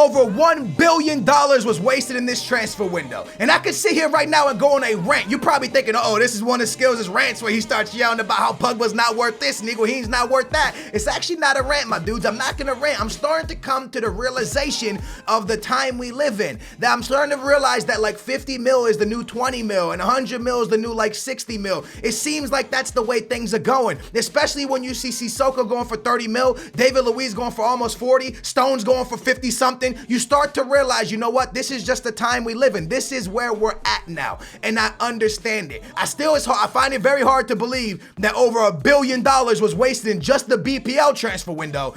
over $1 billion was wasted in this transfer window. And I could sit here right now and go on a rant. You're probably thinking, oh, this is one of Skills' rants where he starts yelling about how Pogba's not worth this and Higuain's not worth that. It's actually not a rant, my dudes. I'm not gonna rant. I'm starting to come to the realization of the time we live in. That I'm starting to realize that like 50 mil is the new 20 mil and 100 mil is the new like 60 mil. It seems like that's the way things are going, especially when you see Sissoko going for 30 mil, David Luiz going for almost 40, Stones going for 50 something. You start to realize, you know what? This is just the time we live in. This is where we're at now. And I understand it. I find it very hard to believe that over $1 billion was wasted in just the BPL transfer window.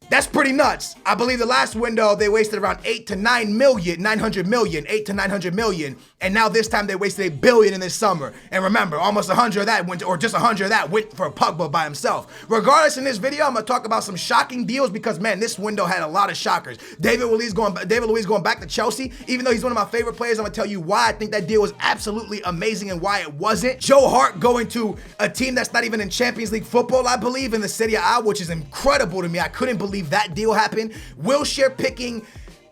That's pretty nuts. I believe the last window they wasted around 8 to 9 million, 900 million, 8 to 900 million. And now this time they wasted $1 billion in this summer. And remember, almost 100 of that went, or just 100 of that went for Pogba by himself. Regardless, in this video, I'm gonna talk about some shocking deals because man, this window had a lot of shockers. David Luiz going back to Chelsea. Even though he's one of my favorite players, I'm gonna tell you why I think that deal was absolutely amazing and why it wasn't. Joe Hart going to a team that's not even in Champions League football, I believe, in the Serie A, which is incredible to me. I couldn't believe that deal happened. Wilshere picking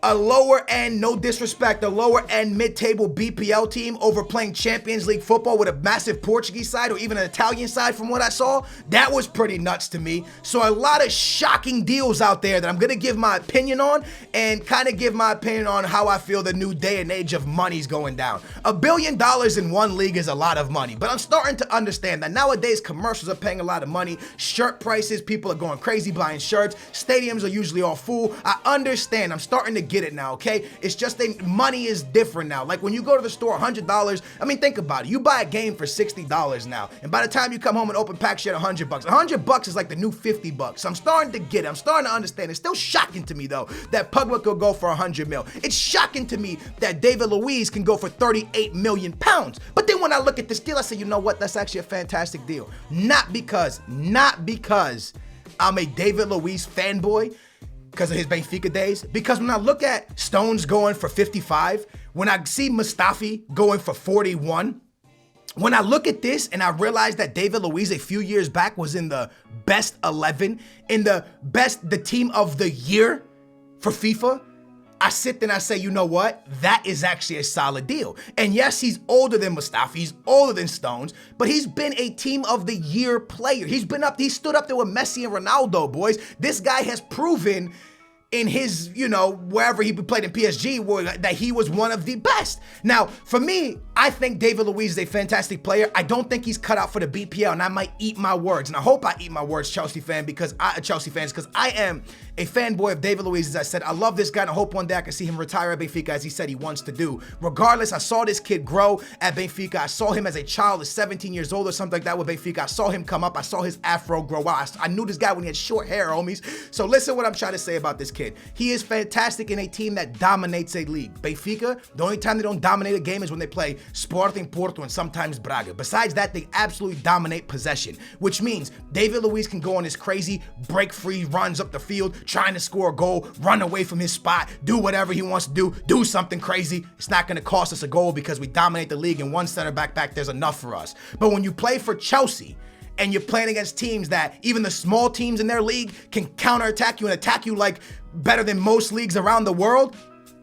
a lower end, no disrespect, a lower end mid-table BPL team over playing Champions League football with a massive Portuguese side or even an Italian side from what I saw. That was pretty nuts to me. So a lot of shocking deals out there that I'm gonna give my opinion on and kind of give my opinion on how I feel the new day and age of money's going down. $1 billion in one league is a lot of money, but I'm starting to understand that nowadays commercials are paying a lot of money, shirt prices, people are going crazy buying shirts, stadiums are usually all full. I understand, I'm starting to get it now, okay? It's just that money is different now. Like when you go to the store, $100, I mean, think about it. You buy a game for $60 now, and by the time you come home and open pack shit, $100. $100 is like the new $50. So I'm starting to get it. I'm starting to understand. It's still shocking to me though that Pogba could go for 100 mil. It's shocking to me that David Luiz can go for 38 million pounds. But then when I look at this deal, I say, you know what? That's actually a fantastic deal. Not because I'm a David Luiz fanboy, because of his Benfica days, because when I look at Stones going for 55, when I see Mustafi going for 41, when I look at this and I realize that David Luiz a few years back was in the best 11, in the team of the year for FIFA, I sit there and I say, you know what? That is actually a solid deal. And yes, he's older than Mustafi, he's older than Stones, but he's been a team of the year player. He stood up there with Messi and Ronaldo, boys. This guy has proven in his, wherever he played in PSG, that he was one of the best. Now, for me, I think David Luiz is a fantastic player. I don't think he's cut out for the BPL, and I might eat my words. And I hope I eat my words, Chelsea fans, because I am a fanboy of David Luiz. As I said, I love this guy, and I hope one day I can see him retire at Benfica as he said he wants to do. Regardless, I saw this kid grow at Benfica. I saw him as a child, at 17 years old or something like that with Benfica. I saw him come up. I saw his afro grow out. I knew this guy when he had short hair, homies. So listen what I'm trying to say about this kid. He is fantastic in a team that dominates a league. Benfica, the only time they don't dominate a game is when they play Sporting Porto and sometimes Braga. Besides that, they absolutely dominate possession, which means David Luiz can go on his crazy break-free runs up the field, trying to score a goal, run away from his spot, do whatever he wants to do something crazy. It's not going to cost us a goal because we dominate the league and one center back there's enough for us. But when you play for Chelsea and you're playing against teams that even the small teams in their league can counterattack you and attack you like better than most leagues around the world,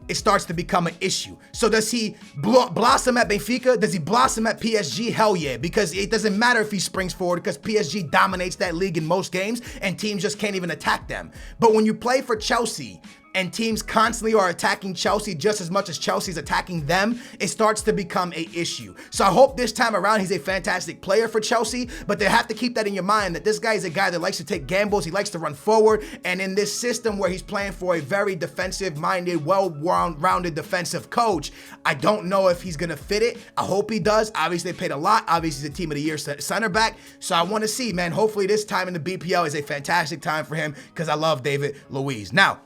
it starts to become an issue. So does he blossom at Benfica? Does he blossom at PSG? Hell yeah, because it doesn't matter if he springs forward because PSG dominates that league in most games and teams just can't even attack them. But when you play for Chelsea and teams constantly are attacking Chelsea just as much as Chelsea's attacking them, it starts to become an issue. So I hope this time around he's a fantastic player for Chelsea, but they have to keep that in your mind that this guy is a guy that likes to take gambles, he likes to run forward, and in this system where he's playing for a very defensive-minded, well-rounded defensive coach, I don't know if he's gonna fit it. I hope he does. Obviously, they paid a lot. Obviously, he's a team of the year center back. So I want to see, man, hopefully this time in the BPL is a fantastic time for him because I love David Luiz. Now,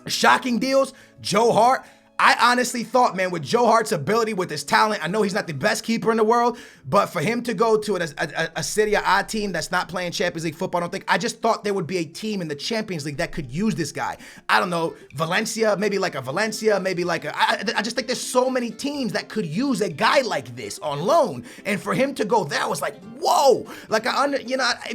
shocking deals, Joe Hart. I honestly thought, man, with Joe Hart's ability, with his talent, I know he's not the best keeper in the world, but for him to go to a Serie A team that's not playing Champions League football, I just thought there would be a team in the Champions League that could use this guy. I don't know, Valencia, maybe like a Valencia, maybe like I just think there's so many teams that could use a guy like this on loan. And for him to go there, I was like, whoa. Like,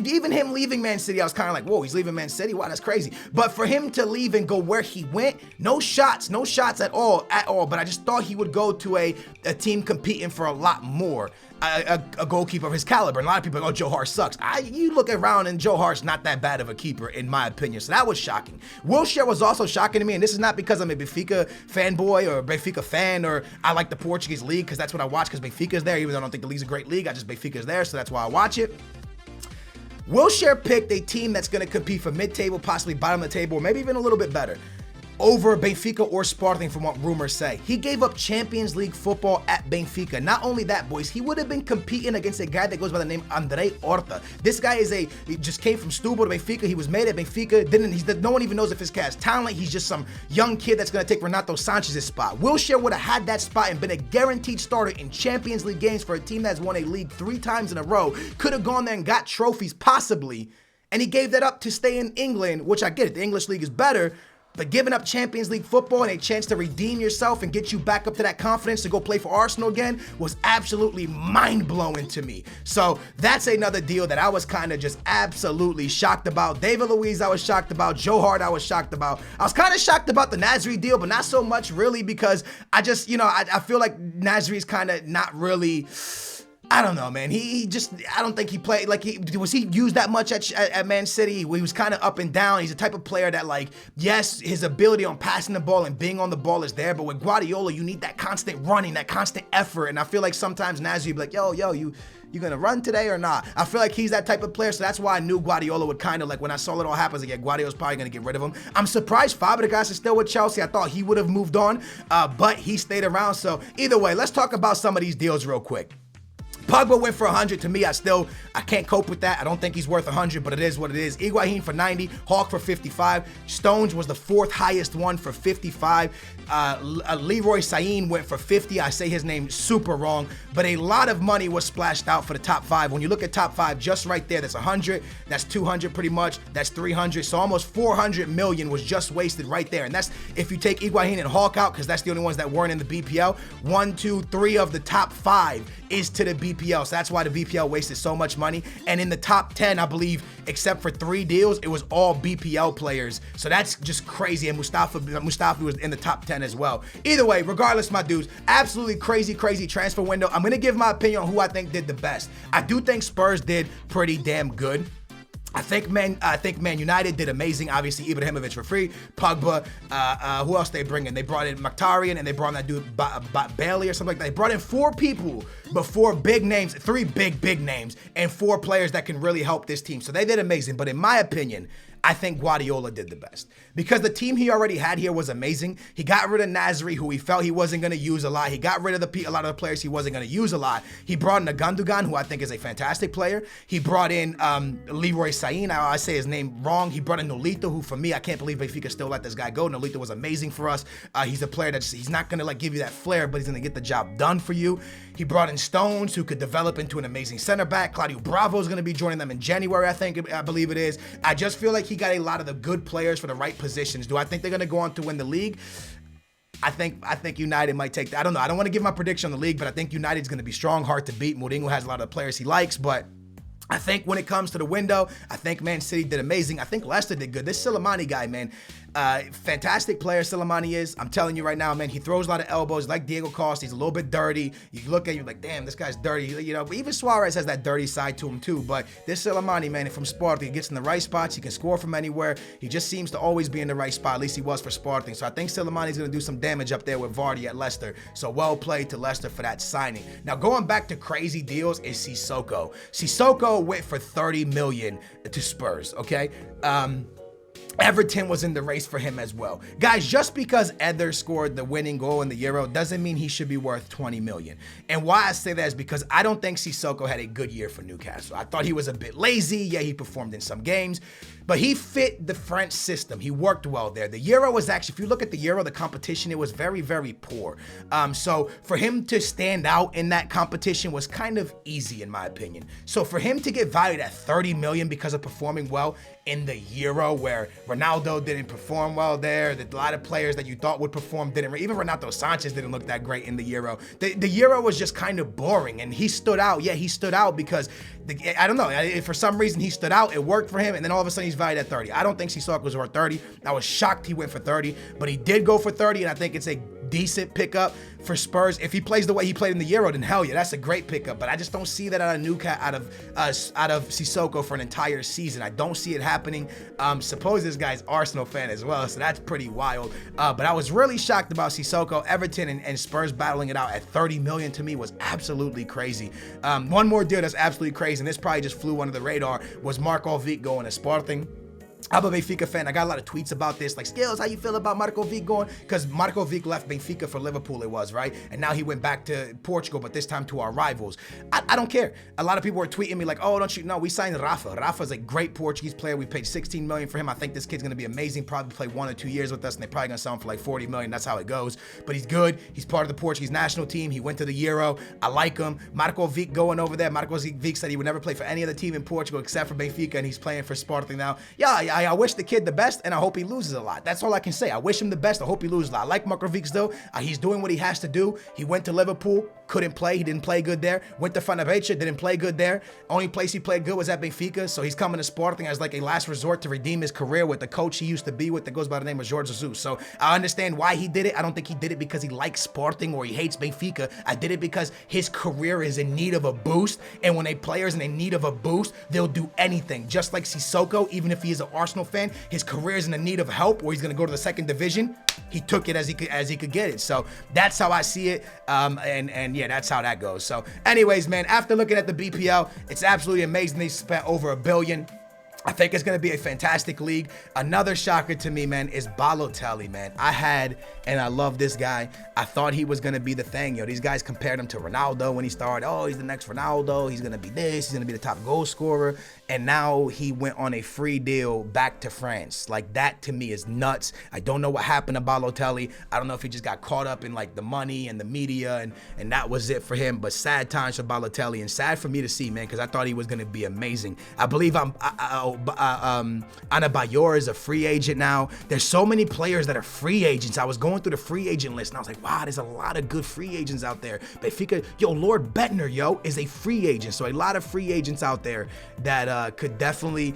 even him leaving Man City, I was kind of like, whoa, he's leaving Man City? Wow, that's crazy. But for him to leave and go where he went, no shots at all, but I just thought he would go to a team competing for a lot more, a goalkeeper of his caliber. And a lot of people are like, oh, Joe Hart sucks. You look around and Joe Hart's not that bad of a keeper, in my opinion, so that was shocking. Wilshere was also shocking to me, and this is not because I'm a Benfica fanboy or a Benfica fan or I like the Portuguese league, because that's what I watch, because Benfica's there, even though I don't think the league's a great league, Benfica's there, so that's why I watch it. Wilshere picked a team that's going to compete for mid-table, possibly bottom of the table, or maybe even a little bit better, over Benfica or Sporting, from what rumors say. He gave up Champions League football at Benfica. Not only that, boys, he would have been competing against a guy that goes by the name Andre Horta. This guy he just came from Setúbal to Benfica. He was made at Benfica. No one even knows if this guy has talent. He's just some young kid that's going to take Renato Sanchez's spot. Wilshere would have had that spot and been a guaranteed starter in Champions League games for a team that's won a league 3 times in a row. Could have gone there and got trophies, possibly. And he gave that up to stay in England, which I get it. The English league is better. But giving up Champions League football and a chance to redeem yourself and get you back up to that confidence to go play for Arsenal again was absolutely mind-blowing to me. So that's another deal that I was kind of just absolutely shocked about. David Luiz, I was shocked about. Joe Hart, I was shocked about. I was kind of shocked about the Nasri deal, but not so much really, because I just, I feel like Nasri's kind of not really... I don't know, man. I don't think he played, was he used that much at Man City? He was kind of up and down. He's the type of player that, yes, his ability on passing the ball and being on the ball is there, but with Guardiola, you need that constant running, that constant effort, and I feel like sometimes Nasri would be like, yo, you gonna run today or not? I feel like he's that type of player, so that's why I knew Guardiola would kind of, when I saw it all happen, I was like, yeah, Guardiola's probably gonna get rid of him. I'm surprised Fabregas is still with Chelsea. I thought he would have moved on, but he stayed around. So either way, let's talk about some of these deals real quick. Pogba went for 100. To me, I can't cope with that. I don't think he's worth 100, but it is what it is. Higuain for 90, Hawk for 55. Stones was the 4th highest one for 55. Leroy Sané went for 50. I say his name super wrong, but a lot of money was splashed out for the top 5. When you look at top 5, just right there, that's 100, that's 200 pretty much, that's 300. So almost 400 million was just wasted right there. And that's if you take Higuain and Hawk out, because that's the only ones that weren't in the BPL. 1, 2, 3 of the top 5 is to the BPL. So that's why the BPL wasted so much money. And in the top 10, I believe, except for 3 deals, it was all BPL players. So that's just crazy. And Mustafi was in the top 10 as well. Either way, regardless, my dudes, absolutely crazy transfer window. I'm going to give my opinion on who I think did the best. I do think Spurs did pretty damn good. I think Man United did amazing. Obviously, Ibrahimovic for free. Pogba. Who else they bring in? They brought in Mkhitaryan, and they brought in that dude Bailey or something like that. They brought in 4 people, but 4 big names, 3 big names, and 4 players that can really help this team. So they did amazing. But in my opinion, I think Guardiola did the best, because the team he already had here was amazing. He got rid of Nasri, who he felt he wasn't going to use a lot. He got rid of a lot of the players he wasn't going to use a lot. He brought in Gundogan, who I think is a fantastic player. He brought in Leroy Sané. I say his name wrong. He brought in Nolito, who for me, I can't believe Benfica still let this guy go. Nolito was amazing for us. He's a player he's not going to give you that flair, but he's going to get the job done for you. He brought in Stones, who could develop into an amazing center back. Claudio Bravo is going to be joining them in January, I believe it is. I just feel like he got a lot of the good players for the right positions. Do I think they're going to go on to win the league? I think United might take that. I don't know. I don't want to give my prediction on the league, but I think United's going to be strong, hard to beat. Mourinho has a lot of players he likes, but I think when it comes to the window, I think Man City did amazing. I think Leicester did good. This Soleimani guy, man, fantastic player Soleimani is. I'm telling you right now, man, he throws a lot of elbows like Diego Costa. He's a little bit dirty. You look at him like, damn, this guy's dirty. But even Suarez has that dirty side to him too. But this Soleimani, man, from Sporting, he gets in the right spots. He can score from anywhere. He just seems to always be in the right spot. At least he was for Sporting. So I think Soleimani's going to do some damage up there with Vardy at Leicester. So well played to Leicester for that signing. Now going back to crazy deals is Sissoko. Sissoko went for 30 million to Spurs, okay? Everton was in the race for him as well. Guys, just because Eder scored the winning goal in the Euro doesn't mean he should be worth 20 million. And why I say that is because I don't think Sissoko had a good year for Newcastle. I thought he was a bit lazy. Yeah, he performed in some games, but he fit the French system. He worked well there. The Euro was actually, if you look at the Euro, the competition, it was very, very poor. So for him to stand out in that competition was kind of easy in my opinion. So for him to get valued at 30 million because of performing well in the Euro, where Ronaldo didn't perform well there, a lot of players that you thought would perform didn't. Even Renato Sanchez didn't look that great in the Euro. The Euro was just kind of boring, and he stood out. Yeah, he stood out because, I don't know, for some reason he stood out. It worked for him, and then all of a sudden he's valued at 30. I don't think Sissoko was worth 30. I was shocked he went for 30, but he did go for 30, and I think it's a decent pickup for Spurs. If he plays the way he played in the Euro, then hell yeah, that's a great pickup. But I just don't see that out of Sissoko for an entire season. I don't see it happening. Suppose this guy's Arsenal fan as well, so that's pretty wild. But I was really shocked about Sissoko. Everton and Spurs battling it out at 30 million to me was absolutely crazy. One more deal that's absolutely crazy, and this probably just flew under the radar, was Marco Vic going to Sporting. I'm a Benfica fan. I got a lot of tweets about this, like, Skills, how you feel about Marco Vic going? Because Marco Vic left Benfica for Liverpool, it was, right? And now he went back to Portugal, but this time to our rivals. I don't care. A lot of people were tweeting me like, oh, don't you know, we signed Rafa. Rafa's a great Portuguese player. We paid 16 million for him. I think this kid's going to be amazing. Probably play 1 or 2 years with us, and they're probably going to sell him for like 40 million. That's how it goes. But he's good. He's part of the Portuguese national team. He went to the Euro. I like him. Marco Vic going over there. Marco Vic said he would never play for any other team in Portugal except for Benfica, and he's playing for Sporting now. Yeah, I wish the kid the best, and I hope he loses a lot. That's all I can say. I wish him the best. I hope he loses a lot. I like Marco Vic though. He's doing what he has to do. He went to Liverpool, couldn't play. He didn't play good there. Went to Fenerbahce, didn't play good there. Only place he played good was at Benfica, so he's coming to Sporting as like a last resort to redeem his career with the coach he used to be with that goes by the name of Jorge Jesus. So I understand why he did it. I don't think he did it because he likes Sporting or he hates Benfica. I did it because his career is in need of a boost, and when a player's in need of a boost, they'll do anything. Just like Sissoko, even if he is an Arsenal fan, his career is in the need of help, or he's going to go to the second division. He took it as he could get it. So that's how I see it. And yeah, that's how that goes. So anyways, man, after looking at the BPL, it's absolutely amazing they spent over $1 billion. I think it's going to be a fantastic league. Another shocker to me, man, is Balotelli, man. And I love this guy. I thought he was going to be the thing. These guys compared him to Ronaldo when he started. Oh, he's the next Ronaldo. He's going to be this. He's going to be the top goal scorer. And now he went on a free deal back to France. Like, that to me is nuts. I don't know what happened to Balotelli. I don't know if he just got caught up in like the money and the media and that was it for him. But sad times for Balotelli, and sad for me to see, man, because I thought he was going to be amazing. I believe Anabayor is a free agent now. There's so many players that are free agents. I was going through the free agent list and I was like, wow, there's a lot of good free agents out there. Benfica, Lord Bettner, is a free agent. So a lot of free agents out there that could definitely,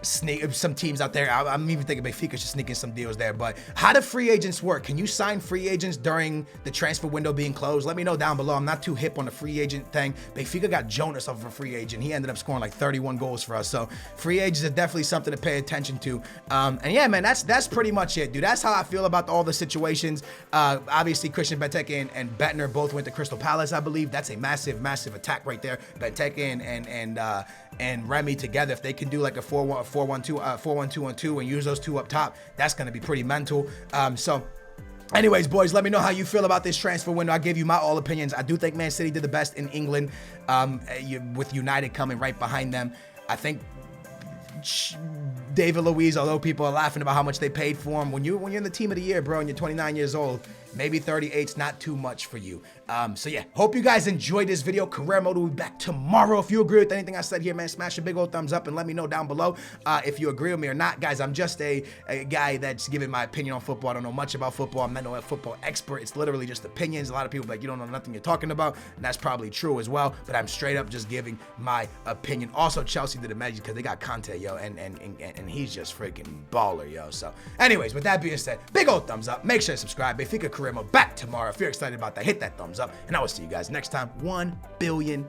sneak some teams out there. I'm even thinking Benfica should sneak in some deals there. But how do free agents work? Can you sign free agents during the transfer window being closed? Let me know down below. I'm not too hip on the free agent thing. Benfica got Jonas off of a free agent. He ended up scoring like 31 goals for us. So free agents are definitely something to pay attention to. And yeah, man, that's pretty much it, dude. That's how I feel about all the situations. Obviously, Christian Benteke and Bettner both went to Crystal Palace, I believe. That's a massive, massive attack right there. Benteke and Remy together, if they can do like a 4-1-2-1-2 and use those two up top, that's going to be pretty mental. So anyways, boys, let me know how you feel about this transfer window. I gave you my all opinions. I do think Man City did the best in England, with United coming right behind them. I think David Luiz, although people are laughing about how much they paid for him, when you're in the team of the year, bro, and you're 29 years old, maybe 38's not too much for you. So yeah, hope you guys enjoyed this video. Career mode will be back tomorrow. If you agree with anything I said here, man, smash a big old thumbs up and let me know down below if you agree with me or not. Guys, I'm just a guy that's giving my opinion on football. I don't know much about football. I'm not a football expert. It's literally just opinions. A lot of people are like, you don't know nothing you're talking about, and that's probably true as well, but I'm straight up just giving my opinion. Also, Chelsea did a magic because they got Kante, and he's just freaking baller, yo. So anyways, with that being said, big old thumbs up. Make sure to subscribe. Benfica Career Mode back tomorrow. If you're excited about that, hit that thumbs up, and I will see you guys next time. $1 billion.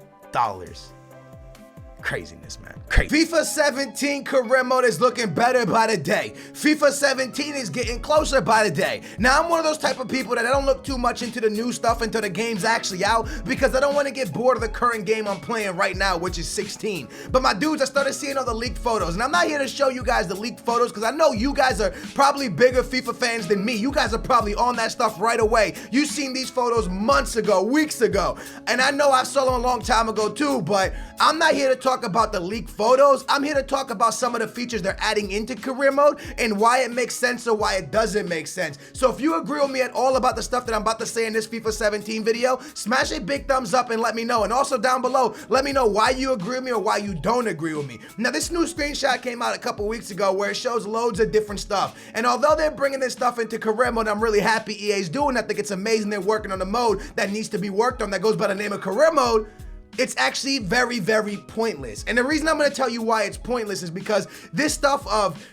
Craziness, man. Crazy. FIFA 17 career mode is looking better by the day. FIFA 17 is getting closer by the day. Now, I'm one of those type of people that I don't look too much into the new stuff until the game's actually out, because I don't want to get bored of the current game I'm playing right now, which is 16. But my dudes, I started seeing all the leaked photos, and I'm not here to show you guys the leaked photos because I know you guys are probably bigger FIFA fans than me. You guys are probably on that stuff right away. You've seen these photos months ago, weeks ago, and I know I saw them a long time ago too, but I'm not here to talk about the leaked photos. I'm here to talk about some of the features they're adding into career mode and why it makes sense or why it doesn't make sense. So if you agree with me at all about the stuff that I'm about to say in this FIFA 17 video, smash a big thumbs up and let me know. And also down below, let me know why you agree with me or why you don't agree with me. Now, this new screenshot came out a couple weeks ago where it shows loads of different stuff. And although they're bringing this stuff into career mode, I'm really happy EA's doing. I think it's amazing they're working on the mode that needs to be worked on that goes by the name of career mode. It's actually very, very pointless. And the reason I'm gonna tell you why it's pointless is because this stuff of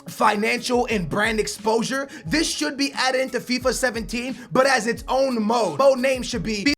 financial and brand exposure, this should be added into FIFA 17, but as its own mode. Mode name should be